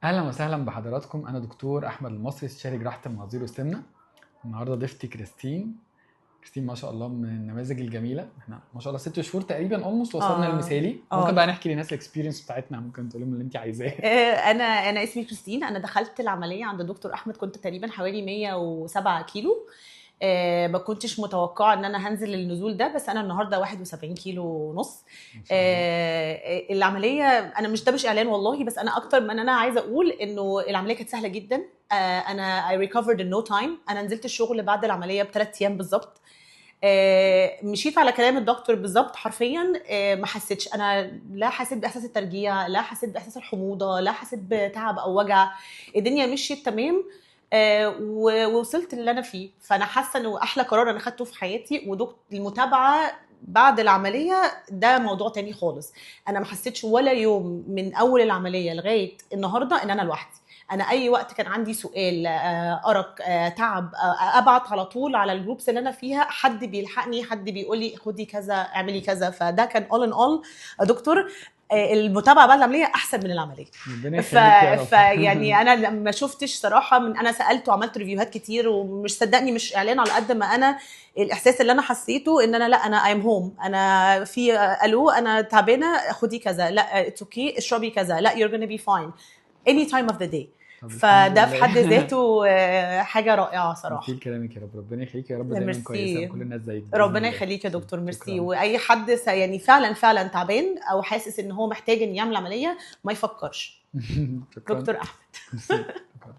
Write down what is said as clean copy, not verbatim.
اهلا وسهلا بحضراتكم. انا دكتور احمد المصري، استشاري جراحه المناظير والسمنه. النهارده ضيفتي كريستين ما شاء الله من النماذج الجميله. احنا ما شاء الله 6 شهور تقريبا اولموست وصلنا اه للمثالي. ممكن بقى نحكي للناس الاكسبيرينس بتاعتنا، ممكن تقول لهم اللي انت عايزاه. انا اسمي كريستين. انا دخلت العمليه عند دكتور احمد كنت تقريبا حوالي 107 كيلو. ما كنتش متوقعه ان انا هنزل النزول ده، بس انا النهارده 71 كيلو ونص. ما شاء الله. العمليه انا مش اعلان والله، بس انا اكتر من انا عايزه اقول انه العمليه كانت سهله جدا. انا I recovered in no time. انا نزلت الشغل بعد العمليه ب3 ايام بالظبط. مشيت على كلام الدكتور بالظبط حرفيا. ما حسيتش، انا لا حسيت باحساس الترجيع، لا حسيت باحساس الحموضه، لا حسيت بتعب او وجع. الدنيا مشيت تمام. ووصلت اللي انا فيه، فانا حاسه انه احلى قرار انا خدته في حياتي. المتابعه بعد العمليه ده موضوع تاني خالص. انا ما حسيتش ولا يوم من اول العمليه لغايه النهارده ان انا لوحدي. انا اي وقت كان عندي سؤال، ارق، تعب، ابعت على طول على الجروبس اللي انا فيها، حد بيلحقني، حد بيقول لي خدي كذا اعملي كذا. فده كان all in all دكتور. المتابعه بعد العمليه احسن من العمليه. ربنا يخليك يا رب. يعني انا لما شفتش صراحه، من انا سالته وعملت ريفيوهات كتير، ومش صدقني مش اعلان على قد ما انا الاحساس اللي انا حسيته ان انا لا، انا ايم هوم، انا في الو انا تعبانه خدي كذا، لا اتس اوكي اشربي كذا، لا you're gonna be fine any time of the day. طب الحمد فده في لله. حد ذاته حاجه رائعه مثير صراحه. كلامك يا رب. ربنا يخليك يا رب، دايما كويسه ميرسي. وكل الناس زيك باذن ربنا الله. يخليك يا دكتور، ميرسي. شكرا. واي حد يعني فعلا فعلا تعبان او حاسس ان هو محتاج ان يعمل عمليه، ما يفكرش. شكرا. دكتور احمد. ميرسي. شكرا.